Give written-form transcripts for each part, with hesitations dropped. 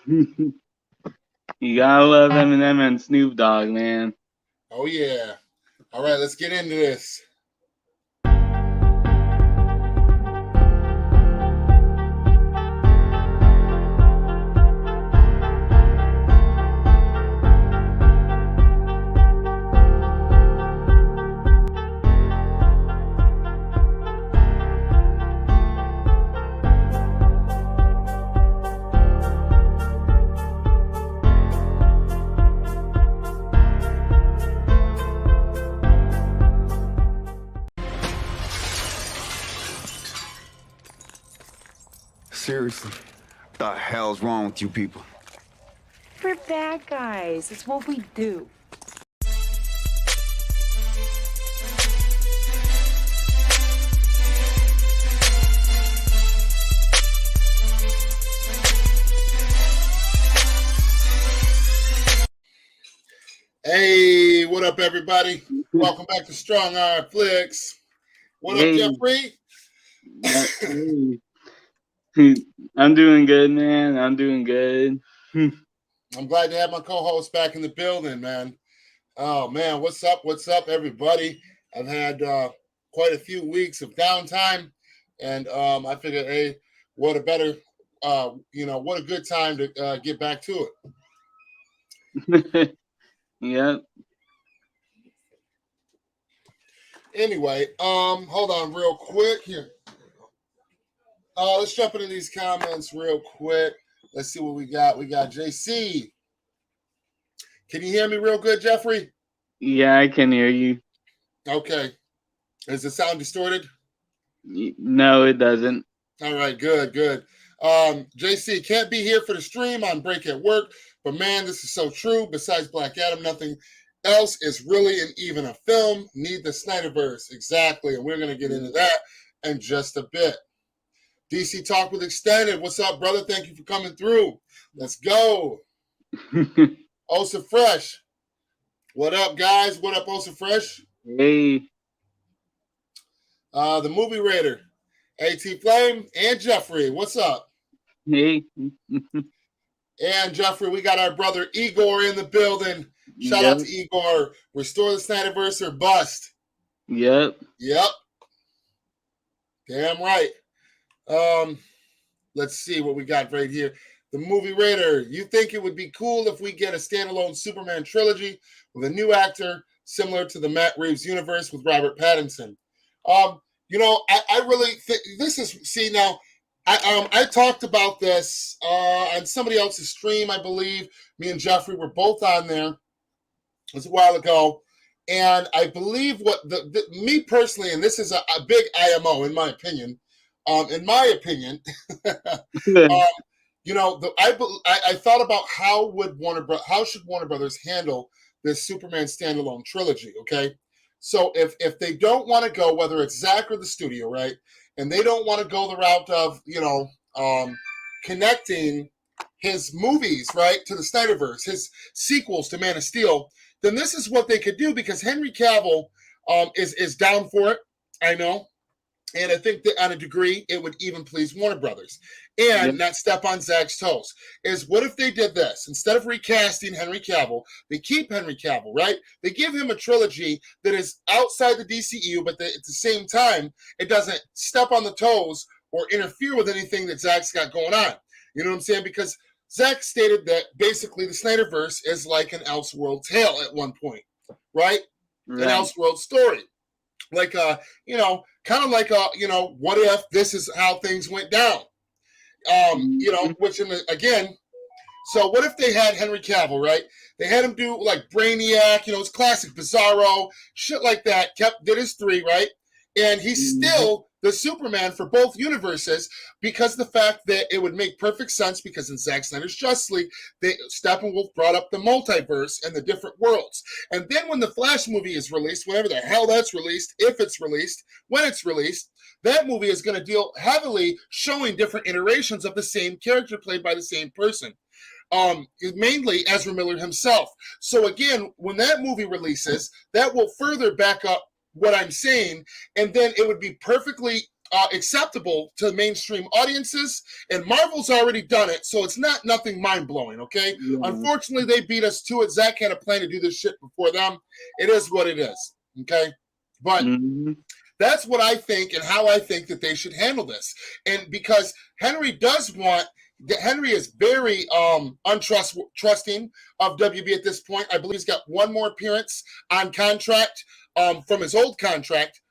You gotta love Eminem and Snoop Dogg, man. Oh, yeah. All right, let's get into this. Seriously, what the hell's wrong with you people? We're bad guys. It's what we do. Hey, what up, everybody? Welcome back to Strong Arm Flicks. What up, Jeffrey? I'm doing good, man. I'm doing good. I'm glad to have my co-host back in the building, man. Oh, man, what's up? What's up, everybody? I've had quite a few weeks of downtime, and I figured, hey, what a better, what a good time to get back to it. Yep. Anyway, hold on real quick here. Let's jump into these comments real quick. Let's see what we got. We got JC. Can you hear me real good, Jeffrey? Yeah, I can hear you. Okay. Does it sound distorted? No, it doesn't. All right, good. JC, can't be here for the stream on break at work, but man, this is so true. Besides Black Adam, nothing else is really even a film. Need the Snyderverse. Exactly. And we're going to get into that in just a bit. DC Talk with Extended. What's up, brother? Thank you for coming through. Let's go. Osa Fresh. What up, guys? What up, Osa Fresh? Hey. The Movie Raider. AT Flame and Jeffrey. What's up? Hey. And Jeffrey, we got our brother Igor in the building. Shout out to Igor. Restore the Snyderverse or bust. Yep. Damn right. Let's see what we got right here. The Movie Raider. You think it would be cool if we get a standalone Superman trilogy with a new actor similar to the Matt Reeves universe with Robert Pattinson? I really think this is, see now, I talked about this on somebody else's stream, I believe. Me and Jeffrey were both on there. It was a while ago. And I believe what me personally, and this is a big IMO in my opinion, I thought about how should Warner Brothers handle this Superman standalone trilogy, okay? So if they don't want to go, whether it's Zack or the studio, right, and they don't want to go the route of, connecting his movies, right, to the Snyderverse, his sequels to Man of Steel, then this is what they could do, because Henry Cavill is down for it, I know. And I think that on a degree, it would even please Warner Brothers and not step on Zack's toes. Is what if they did this? Instead of recasting Henry Cavill, they keep Henry Cavill, right? They give him a trilogy that is outside the DCEU, but at the same time, it doesn't step on the toes or interfere with anything that Zack's got going on. You know what I'm saying? Because Zack stated that basically the Snyderverse is like an Elseworld tale at one point, right? An Elseworld story. Like, kind of like, what if this is how things went down? So what if they had Henry Cavill, right? They had him do like Brainiac, it's classic Bizarro, shit like that, did his 3, right? And he's still the Superman for both universes, because the fact that it would make perfect sense, because in Zack Snyder's Justice League, Steppenwolf brought up the multiverse and the different worlds. And then when the Flash movie is released, whenever the hell that's released, if it's released, when it's released, that movie is going to deal heavily showing different iterations of the same character played by the same person. Mainly Ezra Miller himself. So again, when that movie releases, that will further back up what I'm saying, and then it would be perfectly acceptable to mainstream audiences, and Marvel's already done it, so it's not nothing mind-blowing, okay? Yeah. Unfortunately, they beat us to it. Zach had a plan to do this shit before them. It is what it is, okay? But that's what I think and how I think that they should handle this. And because Henry is very untrusting of WB at this point. I believe he's got one more appearance on contract from his old contract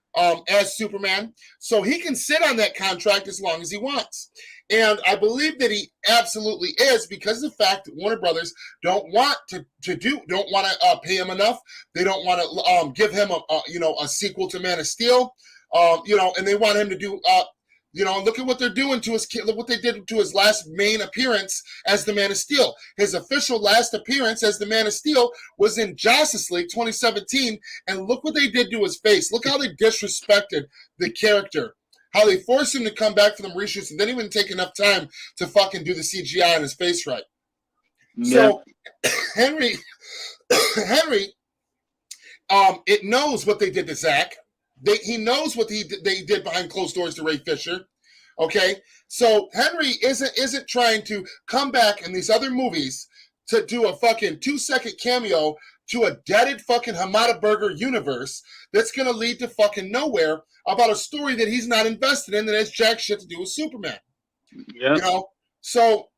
as Superman. So he can sit on that contract as long as he wants. And I believe that he absolutely is, because of the fact that Warner Brothers don't want to pay him enough. They don't want to give him a sequel to Man of Steel. And they want him to do look at what they're doing to his kid. Look what they did to his last main appearance as the Man of Steel. His official last appearance as the Man of Steel was in Justice League 2017, and look what they did to his face. Look how they disrespected the character. How they forced him to come back for them reshoots and didn't even take enough time to fucking do the CGI on his face right. Yep. So Henry, it knows what they did to Zach. He knows what they did behind closed doors to Ray Fisher. Okay, so Henry isn't trying to come back in these other movies to do a fucking 2-second cameo to a deaded fucking Hamada Burger universe that's going to lead to fucking nowhere about a story that he's not invested in that has jack shit to do with Superman. Yeah. So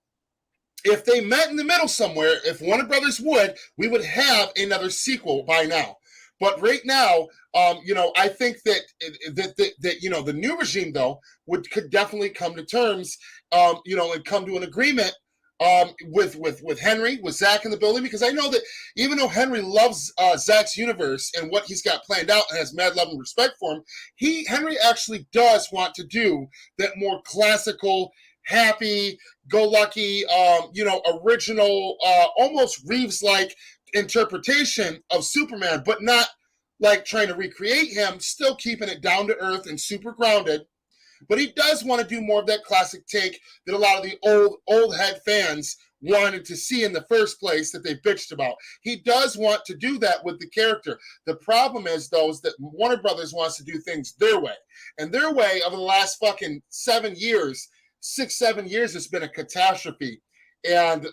if they met in the middle somewhere, if Warner Brothers we would have another sequel by now. But right now, I think that the new regime though could definitely come to terms, and come to an agreement with Henry, with Zach in the building, because I know that even though Henry loves Zach's universe and what he's got planned out and has mad love and respect for him, Henry actually does want to do that more classical, happy-go-lucky, original, almost Reeves-like interpretation of Superman, but not like trying to recreate him, still keeping it down to earth and super grounded. But he does want to do more of that classic take that a lot of the old head fans wanted to see in the first place that they bitched about. He does want to do that with the character. The problem is, though, is that Warner Brothers wants to do things their way. And their way, over the last fucking 7 years, 6-7 years, has been a catastrophe. And,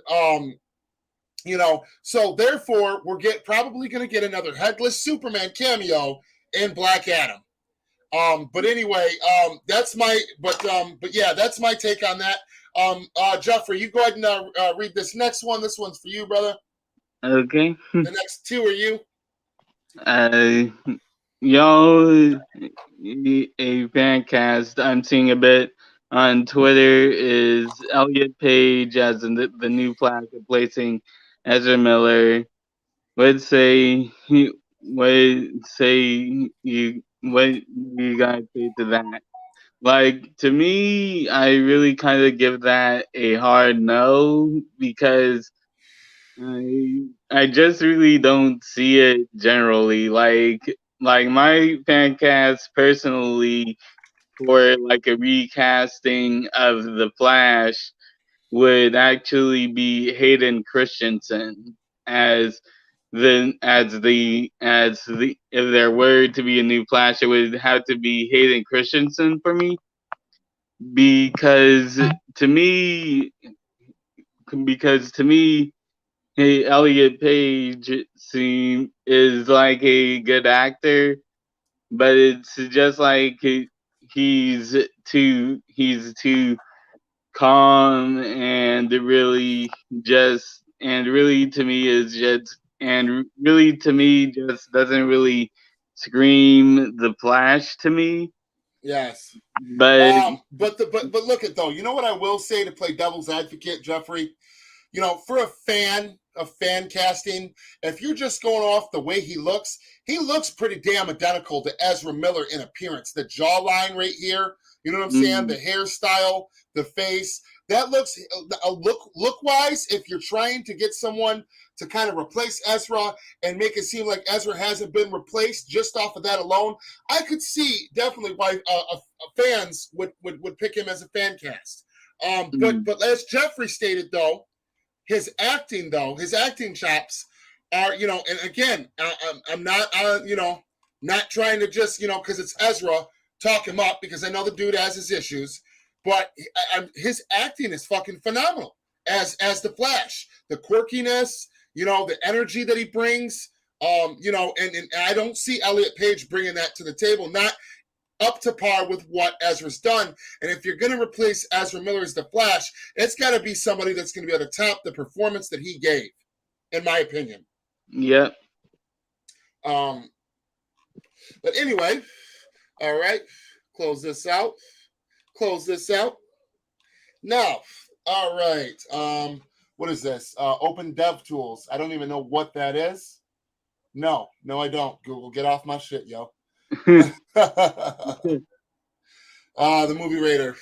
so therefore, we're probably going to get another headless Superman cameo in Black Adam. But anyway, that's my take on that. Jeffrey, you go ahead and read this next one. This one's for you, brother. Okay. The next two are you. Y'all, a fan cast I'm seeing a bit on Twitter is Elliot Page as the new Flash replacing Ezra Miller. What do you guys say to that? Like, to me, I really kind of give that a hard no, because I just really don't see it generally. Like my fan cast personally for like a recasting of the Flash would actually be Hayden Christensen as if there were to be a new Flash, it would have to be Hayden Christensen for me, because to me, hey, Elliot Page is like a good actor, but it's just like he's too calm and really to me just doesn't really scream the Flash to me. Yes. But look at though, you know what I will say to play devil's advocate, Jeffrey? For a fan casting, if you're just going off the way he looks pretty damn identical to Ezra Miller in appearance. The jawline right here, you know what I'm saying? The hairstyle, the face, that looks look-wise, if you're trying to get someone to kind of replace Ezra and make it seem like Ezra hasn't been replaced just off of that alone, I could see definitely why fans would pick him as a fan cast. But as Jeffrey stated, though, his acting chops are, and again, I'm not, not trying to just, because it's Ezra, talk him up because I know the dude has his issues, but his acting is fucking phenomenal as the Flash. The quirkiness, you know, the energy that he brings, you know, and I don't see Elliot Page bringing that to the table, not up to par with what Ezra's done. And if you're going to replace Ezra Miller as the Flash, it's got to be somebody that's going to be able to top the performance that he gave, in my opinion. Yep. But anyway, all right, close this out. Now, all right, what is this? Open Dev Tools. I don't even know what that is. No, I don't. Google, get off my shit, yo. The Movie Raider.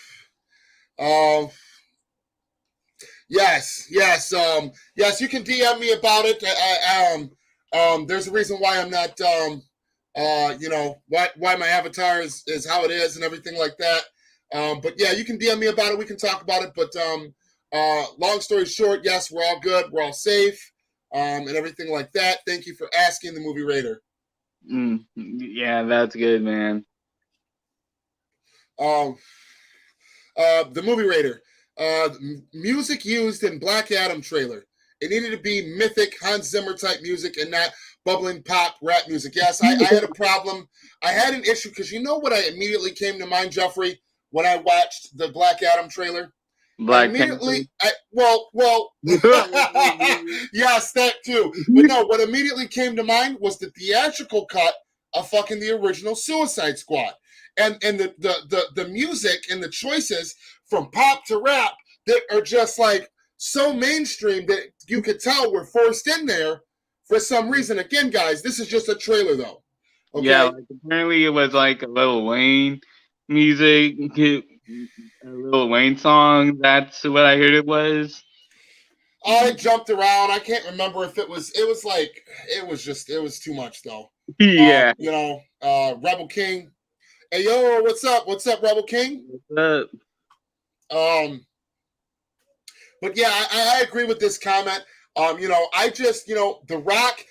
Yes, you can DM me about it. There's a reason why I'm not, you know, why my avatar is how it is and everything like that. But yeah, you can DM me about it. We can talk about it. But long story short, yes, we're all good. We're all safe, and everything like that. Thank you for asking, the Movie Raider. Yeah, that's good, man. The Movie Raider. Music used in Black Adam trailer. It needed to be mythic Hans Zimmer type music and not bubbling pop rap music. Yes, I had a problem. I had an issue because you know what I immediately came to mind, Jeffrey, when I watched the Black Adam trailer? Black immediately, well, yes, that too. But no, what immediately came to mind was the theatrical cut of fucking the original Suicide Squad, and the music and the choices from pop to rap that are just like so mainstream that you could tell were forced in there for some reason. Again, guys, this is just a trailer, though. Okay? Yeah, like, apparently it was like a Lil Wayne music. A Lil Wayne song. That's what I heard it was. I jumped around. I can't remember if it was too much though. Yeah. You know, Rebel King. Hey yo, what's up? What's up, Rebel King? What's up? But yeah, I agree with this comment. You know, I just, you know, The Rock,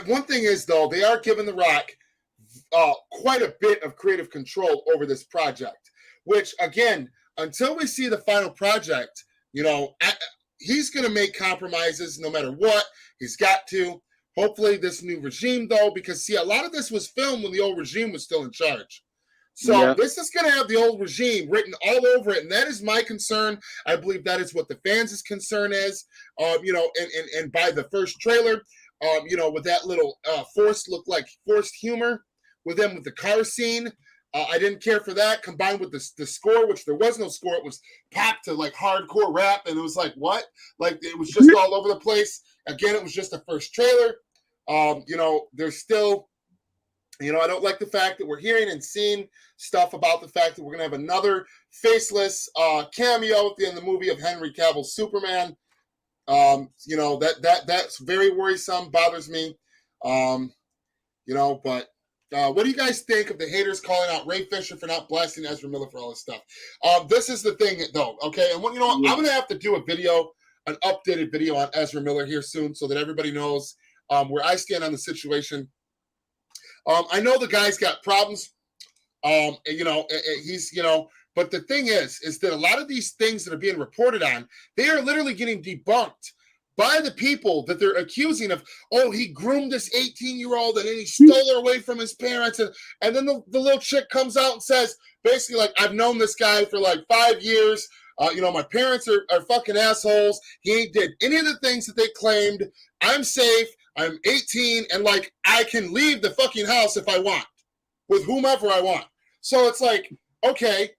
one thing is though, they are giving The Rock quite a bit of creative control over this project, which again, until we see the final project, you know, he's going to make compromises no matter what. He's got to. Hopefully this new regime, though, because, see, a lot of this was filmed when the old regime was still in charge. So this is going to have the old regime written all over it, and that is my concern. I believe that is what the fans' concern is. You know, and by the first trailer, you know, with that little forced humor with them with the car scene, I didn't care for that. Combined with the score, which there was no score, it was packed to like hardcore rap, and it was like what? Like it was just all over the place. Again, it was just the first trailer. You know, there's still, you know, I don't like the fact that we're hearing and seeing stuff about the fact that we're gonna have another faceless cameo at the end of the movie of Henry Cavill's Superman. You know, that's very worrisome, bothers me. You know, but what do you guys think of the haters calling out Ray Fisher for not blasting Ezra Miller for all this stuff? This is the thing, though, okay? And you know what? I'm going to have to do an updated video on Ezra Miller here soon so that everybody knows where I stand on the situation. I know the guy's got problems. You know, he's, you know, but the thing is that a lot of these things that are being reported on, they are literally getting debunked by the people that they're accusing of, oh, he groomed this 18-year-old and then he stole her away from his parents. And then the little chick comes out and says, basically, like, I've known this guy for like 5 years. You know, my parents are fucking assholes. He ain't did any of the things that they claimed. I'm safe. I'm 18. And, like, I can leave the fucking house if I want with whomever I want. So it's like, okay,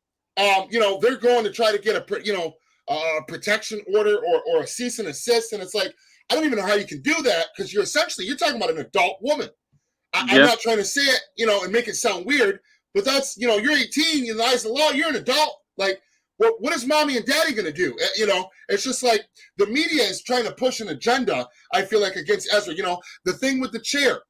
you know, they're going to try to get a protection order or a cease and assist, and it's like, I don't even know how you can do that because you're talking about an adult woman. I'm not trying to say it, you know, and make it sound weird, but that's, you know, you're 18 in the eyes of the law, you're an adult. Like, what is mommy and daddy going to do? You know, it's just like the media is trying to push an agenda, I feel like, against Ezra. You know, the thing with the chair.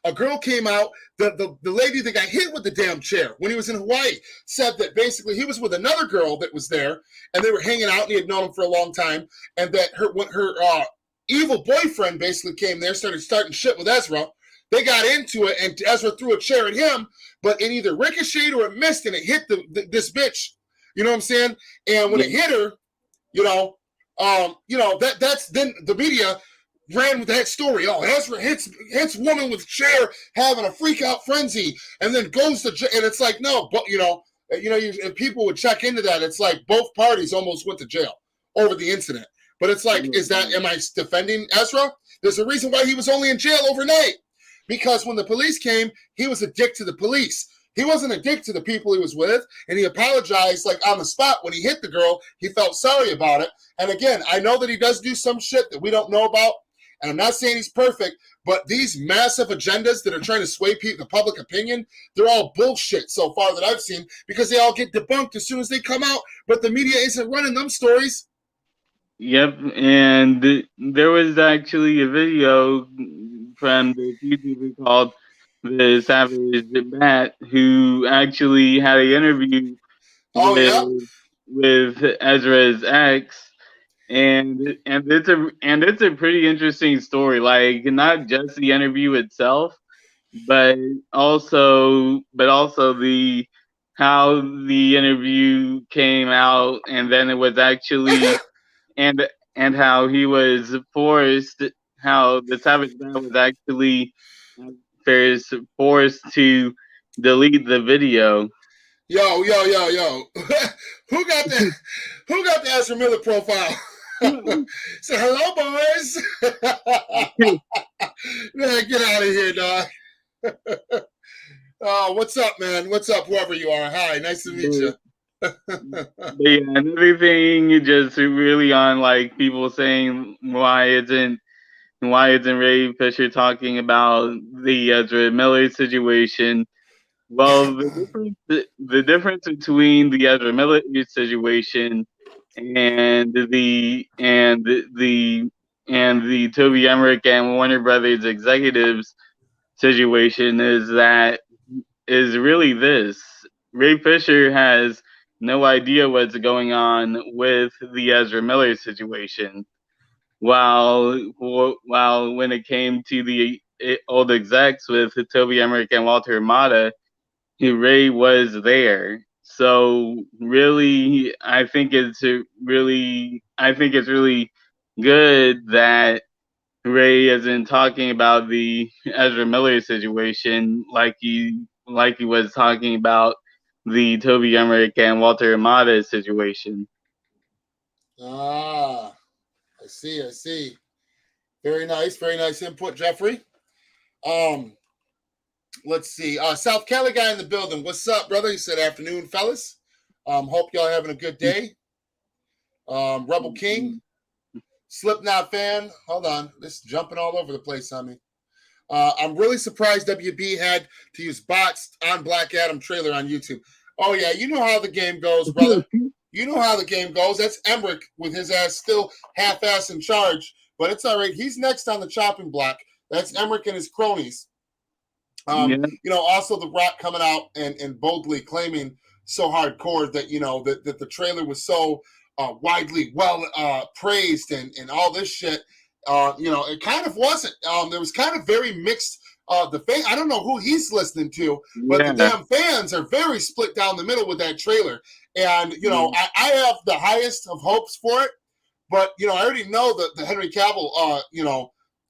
A girl came out, the lady that got hit with the damn chair when he was in Hawaii said that basically he was with another girl that was there and they were hanging out and he had known him for a long time, and that her evil boyfriend basically came there, starting shit with Ezra. They got into it, and Ezra threw a chair at him, but it either ricocheted or it missed, and it hit this bitch. You know what I'm saying? And when it hit her, that's then the media ran with that story. Oh, Ezra hits woman with chair, having a freak out frenzy, and then goes to jail. And it's like, no, but if people would check into that, it's like both parties almost went to jail over the incident. But it's like, am I defending Ezra? There's a reason why he was only in jail overnight. Because when the police came, he was a dick to the police. He wasn't a dick to the people he was with, and he apologized like on the spot when he hit the girl. He felt sorry about it. And again, I know that he does do some shit that we don't know about, and I'm not saying he's perfect, but these massive agendas that are trying to sway the public opinion, they're all bullshit so far that I've seen, because they all get debunked as soon as they come out, but the media isn't running them stories. Yep, and there was actually a video from the YouTuber called the Savage Bat who actually had an interview with Ezra's ex, and it's a pretty interesting story. Like, not just the interview itself, but also the how the interview came out, and then it was actually and how he was forced, how the Savage Man was actually forced to delete the video. Yo. Who got the Ezra Miller profile? Say hello, boys. Get out of here, dog. Oh, what's up, man? What's up, whoever you are? Hi, nice to meet you. Yeah, and everything just really on like people saying why isn't Ray Fisher talking about the Ezra Miller situation? Well, the difference between the Ezra Miller situation and the Toby Emmerich and Warner Brothers executives situation is really this. Ray Fisher has no idea what's going on with the Ezra Miller situation. While when it came to the old execs with Toby Emmerich and Walter Hamada, Ray was there. So really, I think it's really good that Ray isn't talking about the Ezra Miller situation like he was talking about the Toby Emmerich and Walter Hamada situation. Ah, I see. Very nice input, Jeffrey. Let's see. South Cali guy in the building. What's up, brother? He said, afternoon, fellas. Hope y'all having a good day. Rebel King. Slipknot fan. Hold on. This is jumping all over the place on me. I'm really surprised WB had to use bots on Black Adam trailer on YouTube. Oh, yeah. You know how the game goes, brother. You know how the game goes. That's Emmerich with his ass still half-ass in charge. But it's all right. He's next on the chopping block. That's Emmerich and his cronies. Also The Rock coming out and boldly claiming so hardcore that, that the trailer was so widely praised and all this shit. It kind of wasn't. There was kind of very mixed. I don't know who he's listening to, but the damn fans are very split down the middle with that trailer. And, I have the highest of hopes for it, but, I already know that the Henry Cavill,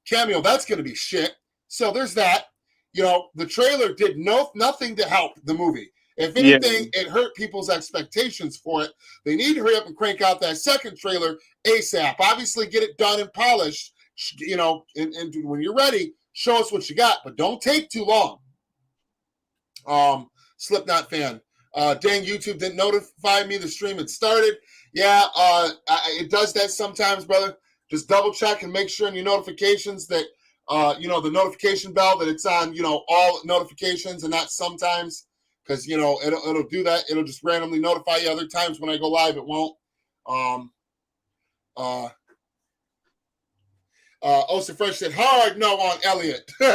cameo, that's going to be shit. So there's that. The trailer did nothing to help the movie. If anything, it hurt people's expectations for it. They need to hurry up and crank out that second trailer ASAP. Obviously, get it done and polished, and when you're ready, show us what you got, but don't take too long. Slipknot fan. Dang, YouTube didn't notify me the stream had started. Yeah, it does that sometimes, brother. Just double check and make sure in your notifications that, the notification bell, that it's on, all notifications and not sometimes, because, it'll do that. It'll just randomly notify you. Other times when I go live, it won't. Osa Fresh said, hard no on Elliot. Hey,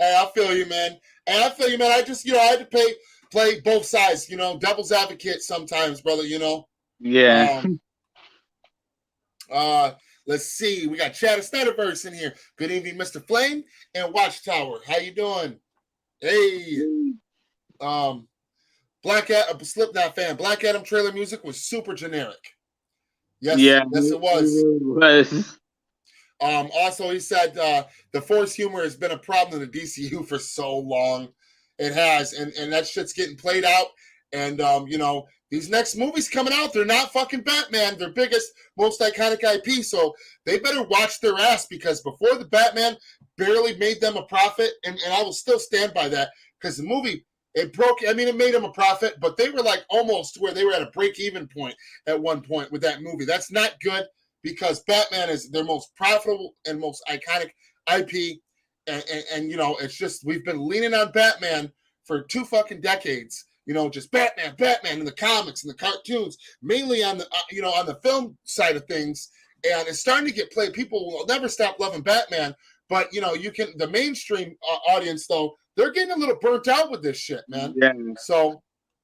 I feel you, man. I just, I had to play both sides, devil's advocate sometimes, brother, Yeah. Let's see. We got Chad of Snyderverse in here. Good evening, Mr. Flame and Watchtower. How you doing? Hey. Black Adam, Slipknot fan. Black Adam trailer music was super generic. Yes, Yeah, yes, it was. It was. Also, he said the force humor has been a problem in the DCU for so long. It has, and that shit's getting played out. And you know, these next movies coming out, they're not fucking Batman, their biggest, most iconic IP. So they better watch their ass, because before the Batman barely made them a profit, and I will still stand by that, because the movie, it broke. I mean, it made them a profit, but they were like almost where they were at a break-even point at one point with that movie. That's not good, because Batman is their most profitable and most iconic IP. And you know, it's just, we've been leaning on Batman for 2 fucking decades. You know, just Batman in the comics and the cartoons, mainly on the, you know, on the film side of things. And it's starting to get played. People will never stop loving Batman. But, you know, the mainstream audience, though, they're getting a little burnt out with this shit, man. Yeah. So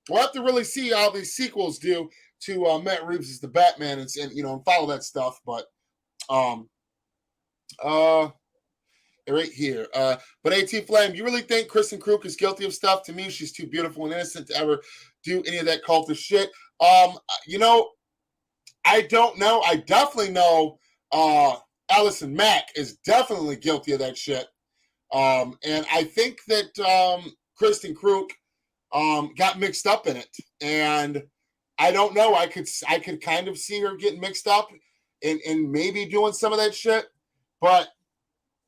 we'll have to really see how these sequels do to Matt Reeves as the Batman, and you know, and follow that stuff. But right here. But AT Flame, you really think Kristen Krug is guilty of stuff? To me, she's too beautiful and innocent to ever do any of that cultish shit. You know, I don't know. I definitely know Allison Mack is definitely guilty of that shit. And I think that Kristen Krug got mixed up in it. And I don't know. I could kind of see her getting mixed up and maybe doing some of that shit. But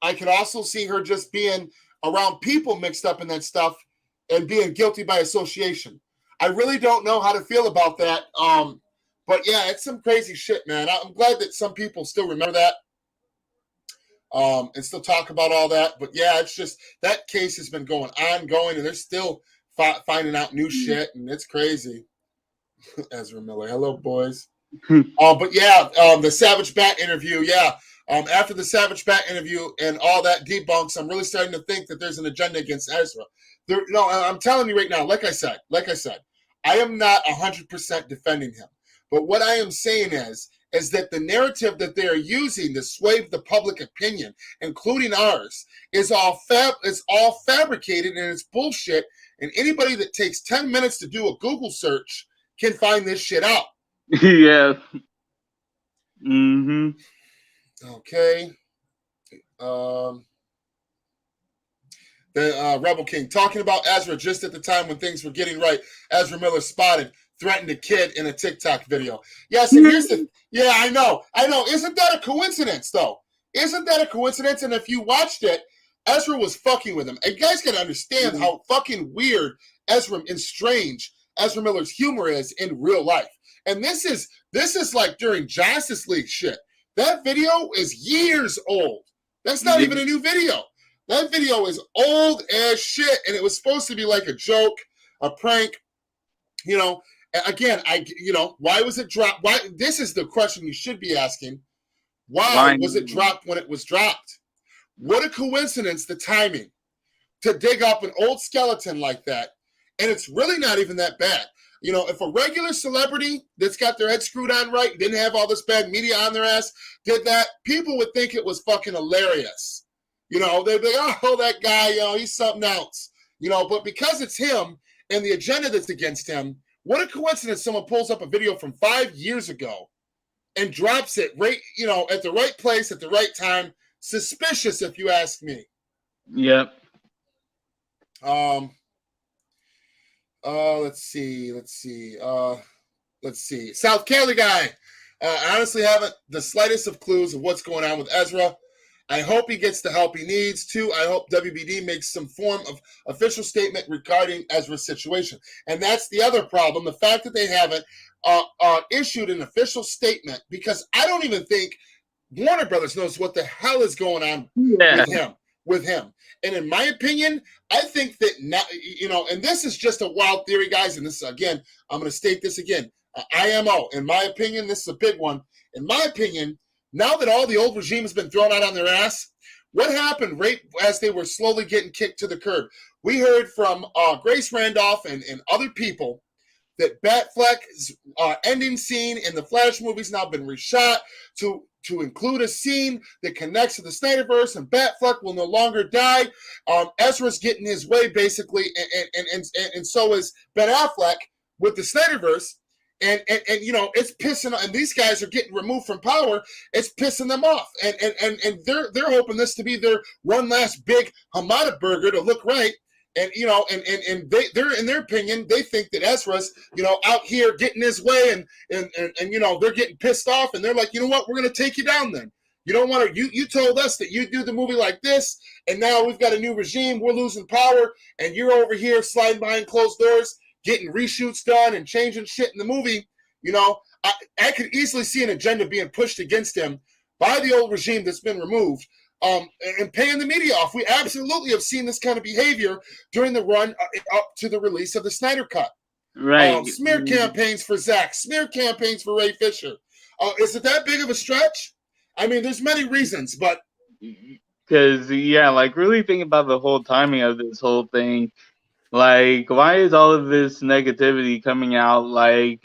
I could also see her just being around people mixed up in that stuff and being guilty by association. I really don't know how to feel about that. But yeah, it's some crazy shit, man. I'm glad that some people still remember that and still talk about all that. But yeah, it's just, that case has been ongoing, and they're still finding out new shit, and it's crazy. Ezra Miller, hello, boys. But yeah, the Savage Bat interview, yeah. After the Savage Bat interview and all that debunks, I'm really starting to think that there's an agenda against Ezra. No, I'm telling you right now, like I said, I am not 100% defending him. But what I am saying is that the narrative that they are using to sway the public opinion, including ours, is all fabricated, and it's bullshit. And anybody that takes 10 minutes to do a Google search can find this shit out. Yeah. Mm-hmm. Okay. The Rebel King talking about Ezra just at the time when things were getting right. Ezra Miller spotted, threatened a kid in a TikTok video. Yes, and here's the, yeah, I know. Isn't that a coincidence, though? Isn't that a coincidence? And if you watched it, Ezra was fucking with him. And you guys got to understand how fucking weird Ezra and strange Ezra Miller's humor is in real life. And this is like during Justice League shit. That video is years old. That's not even a new video. That video is old as shit, and it was supposed to be like a joke, a prank. You know, again, why was it dropped? Why? This is the question you should be asking. Why was it dropped when it was dropped? What a coincidence, the timing, to dig up an old skeleton like that. And it's really not even that bad. You know, if a regular celebrity that's got their head screwed on right, didn't have all this bad media on their ass, did that, people would think it was fucking hilarious. You know, they'd be like, oh, that guy, you know, he's something else. You know, but because it's him and the agenda that's against him, what a coincidence someone pulls up a video from 5 years ago and drops it right, you know, at the right place at the right time. Suspicious, if you ask me. Yep. Let's see. South Cali guy. I honestly haven't the slightest of clues of what's going on with Ezra. I hope he gets the help he needs. Too, I hope WBD makes some form of official statement regarding Ezra's situation. And that's the other problem, the fact that they haven't issued an official statement, because I don't even think Warner Brothers knows what the hell is going on with him. And in my opinion, I think that now, you know, and this is just a wild theory, guys. And this, again, I'm going to state this again. IMO, in my opinion, this is a big one. In my opinion, now that all the old regime has been thrown out on their ass, what happened right as they were slowly getting kicked to the curb? We heard from Grace Randolph and other people that Batfleck's ending scene in the Flash movie's now been reshot to include a scene that connects to the Snyderverse, and Batfleck will no longer die. Ezra's getting his way, basically, and so is Ben Affleck with the Snyderverse. And it's pissing, and these guys are getting removed from power. It's pissing them off, and they're hoping this to be their one last big Hamada burger to look right. And they're in their opinion, they think that Ezra's out here getting his way, and they're getting pissed off, and they're like, you know what, we're gonna take you down then. You don't want to. You told us that you do the movie like this, and now we've got a new regime. We're losing power, and you're over here sliding behind closed doors, getting reshoots done and changing shit in the movie. I could easily see an agenda being pushed against him by the old regime that's been removed, and paying the media off. We absolutely have seen this kind of behavior during the run up to the release of the Snyder Cut. Right. Smear campaigns for Zack, smear campaigns for Ray Fisher. Is it that big of a stretch? I mean, there's many reasons, but because really think about the whole timing of this whole thing. Like, why is all of this negativity coming out? Like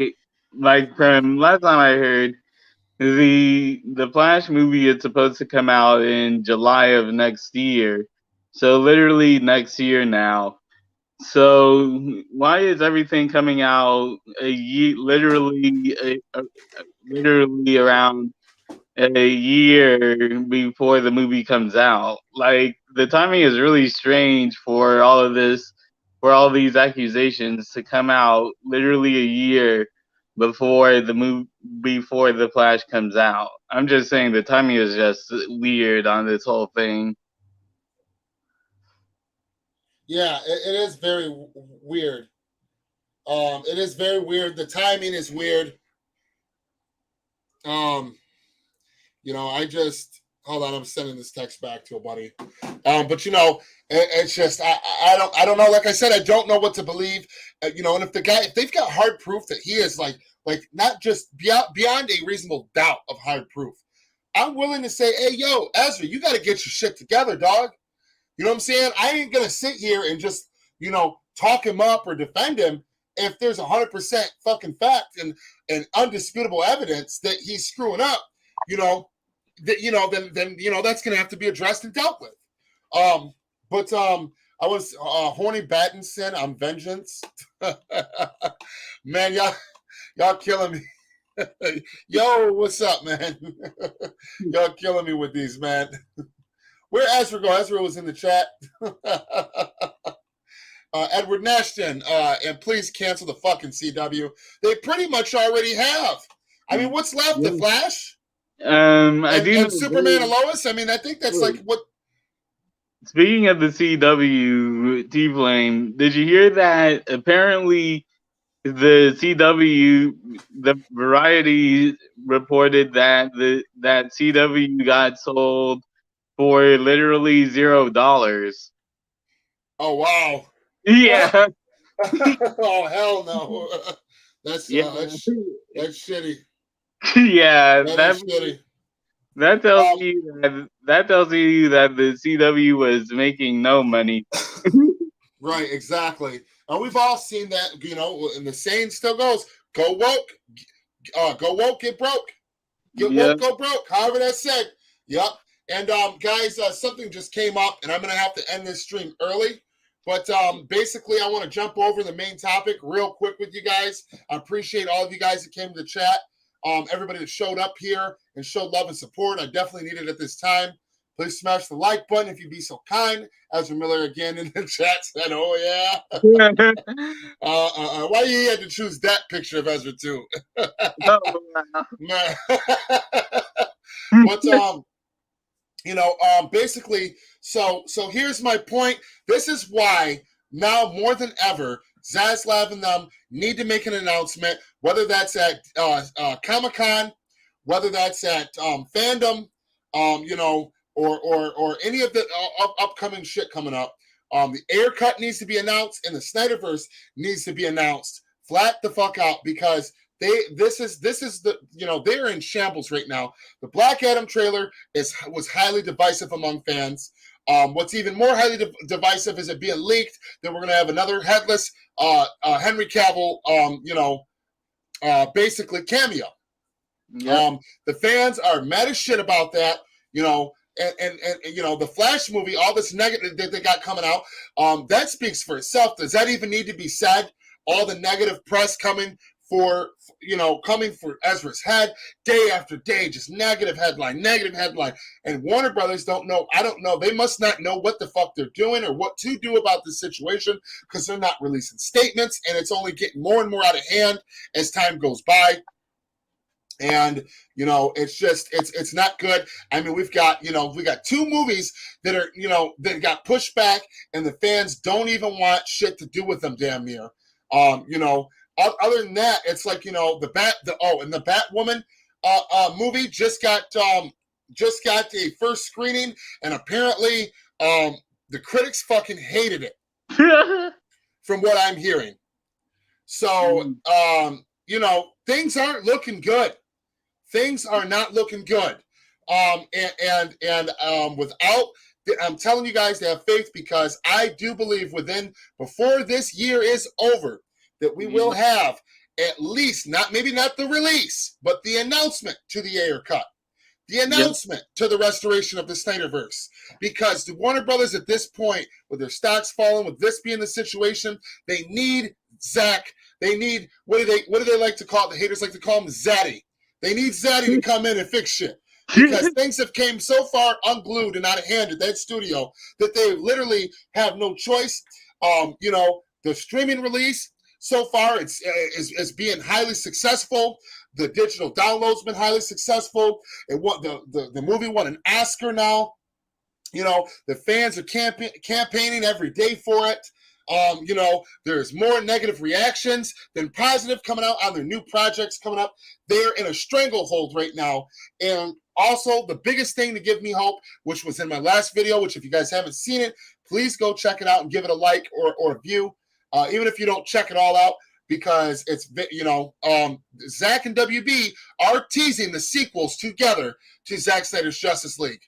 from last time I heard, the Flash movie is supposed to come out in July of next year, so literally next year now. So why is everything coming out literally around a year before the movie comes out? Like, the timing is really strange for all of this, for all these accusations to come out literally a year before the Flash comes out. I'm just saying the timing is just weird on this whole thing. yeah, it is very weird. It is very weird. The timing is weird. I just hold on. I'm sending this text back to a buddy. But it's just I don't know. Like I said, I don't know what to believe. And if they've got hard proof that he is like not just beyond a reasonable doubt of hard proof, I'm willing to say, hey, yo, Ezra, you got to get your shit together, dog. You know what I'm saying? I ain't gonna sit here and just talk him up or defend him if there's 100% fucking fact and undisputable evidence that he's screwing up. Then that's gonna have to be addressed and dealt with. But I was Horny Battinson on Vengeance. Man, y'all killing me. Yo, what's up, man? Y'all killing me with these, man. Where Ezra go? Ezra was in the chat. Edward Nashton, and please cancel the fucking CW. They pretty much already have. I mean, what's left? The Flash? And Superman and Lois? I mean, I think that's like what... Speaking of the CW, T-Flame, did you hear that apparently the CW, the Variety reported that that CW got sold for literally $0. Oh, wow. Yeah. Oh, hell no. That's shitty. Yeah, that's shitty. That tells you that the CW was making no money. Right, exactly. And we've all seen that, and the saying still goes, go woke, get broke. Get woke, go broke. However that's said. Yep. And guys, something just came up, and I'm going to have to end this stream early. But basically, I want to jump over the main topic real quick with you guys. I appreciate all of you guys that came to the chat. Everybody that showed up here and showed love and support. I definitely need it at this time. Please smash the like button if you'd be so kind. Ezra Miller again in the chat said, oh, yeah. Why you had to choose that picture of Ezra, too? But, basically, so here's my point. This is why now more than ever, Zaslav and them need to make an announcement, whether that's at Comic-Con, whether that's at Fandom, or any of the upcoming shit coming up. The Air Cut needs to be announced, and the Snyderverse needs to be announced flat the fuck out, because this is they're in shambles right now. The Black Adam trailer was highly divisive among fans. What's even more highly divisive is it being leaked that we're going to have another headless Henry Cavill, basically cameo. Yep. The fans are mad as shit about that, and the Flash movie, all this negative that they got coming out, that speaks for itself. Does that even need to be said? All the negative press coming for Ezra's head day after day, just negative headline, and Warner Brothers don't know. I don't know. They must not know what the fuck they're doing or what to do about this situation, because they're not releasing statements, and it's only getting more and more out of hand as time goes by. And it's just it's not good. I mean, we got 2 movies that are that got pushed back, and the fans don't even want shit to do with them, damn near. Other than that, it's like the Batwoman movie just got a first screening, and apparently the critics fucking hated it from what I'm hearing. So things aren't looking good. Things are not looking good. Without, I'm telling you guys to have faith, because I do believe before this year is over, that we will have at least, maybe not the release, but the announcement to the Ayer cut. The announcement to the restoration of the Snyderverse. Because the Warner Brothers at this point, with their stocks falling, with this being the situation, they need Zach. They need, what do they like to call it? The haters like to call him Zaddy. They need Zaddy to come in and fix shit. Because things have came so far unglued and out of hand at that studio that they literally have no choice. The streaming release so far is being highly successful. The digital download's been highly successful. The movie won an Oscar now. The fans are campaigning every day for it. There's more negative reactions than positive coming out on their new projects coming up. They're in a stranglehold right now. And also, the biggest thing to give me hope, which was in my last video, which if you guys haven't seen it, please go check it out and give it a like or a view, even if you don't check it all out, because it's, Zack and WB are teasing the sequels together to Zack Snyder's Justice League.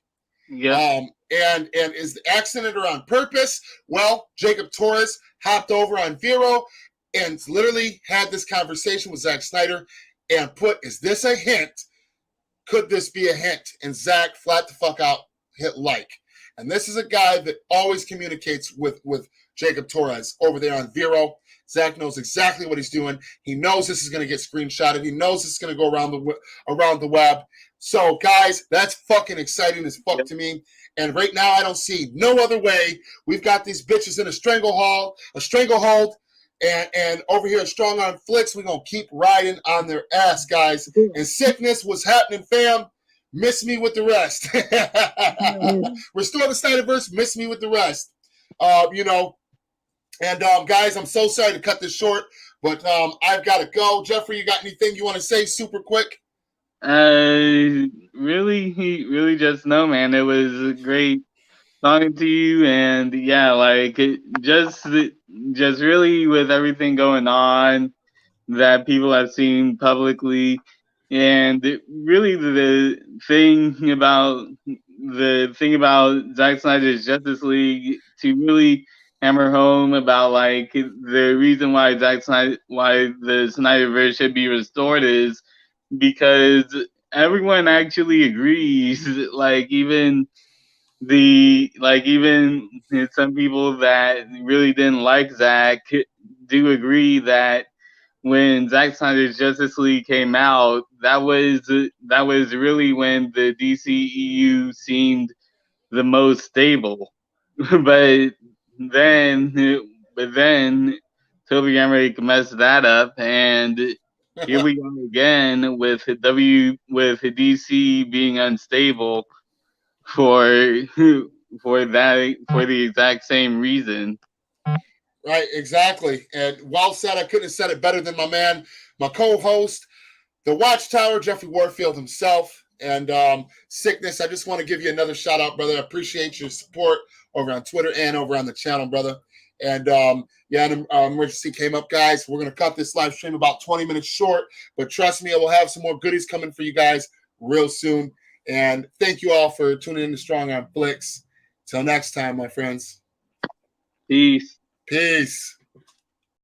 Yeah. And is the accident or on purpose? Well, Jacob Torres hopped over on Vero and literally had this conversation with Zack Snyder and is this a hint? Could this be a hint? And Zack flat the fuck out hit like. And this is a guy that always communicates with Jacob Torres over there on Vero. Zack knows exactly what he's doing. He knows this is going to get screenshotted. He knows this is going to go around the web. So, guys, that's fucking exciting as fuck to me. And right now, I don't see no other way. We've got these bitches in a stranglehold, and over here at Strong Arm Flicks, we're going to keep riding on their ass, guys. And Sickness, what's happening, fam? Miss me with the rest. Restore the Snyderverse, miss me with the rest. And guys, I'm so sorry to cut this short, but I've got to go. Jeffrey, you got anything you want to say super quick? Really just no, man. It was great talking to you, and yeah, just really with everything going on that people have seen publicly, and really the thing about Zack Snyder's Justice League, to really hammer home about the reason why the Snyderverse should be restored is because everyone actually agrees. Even some people that really didn't like Zack do agree that when Zack Snyder's Justice League came out, that was really when the DCEU seemed the most stable. but then Toby Emmerich messed that up, and here we go again with DC being unstable for the exact same reason. Right, exactly. And well said. I couldn't have said it better than my man, my co-host, the Watchtower, Jeffrey Warfield himself. And Sickness, I just want to give you another shout out, brother. I appreciate your support over on Twitter and over on the channel, brother. And an emergency came up, guys. We're going to cut this live stream about 20 minutes short, but trust me, I will have some more goodies coming for you guys real soon. And thank you all for tuning in to Strong Arm Flicks. Till next time, my friends. Peace. Peace.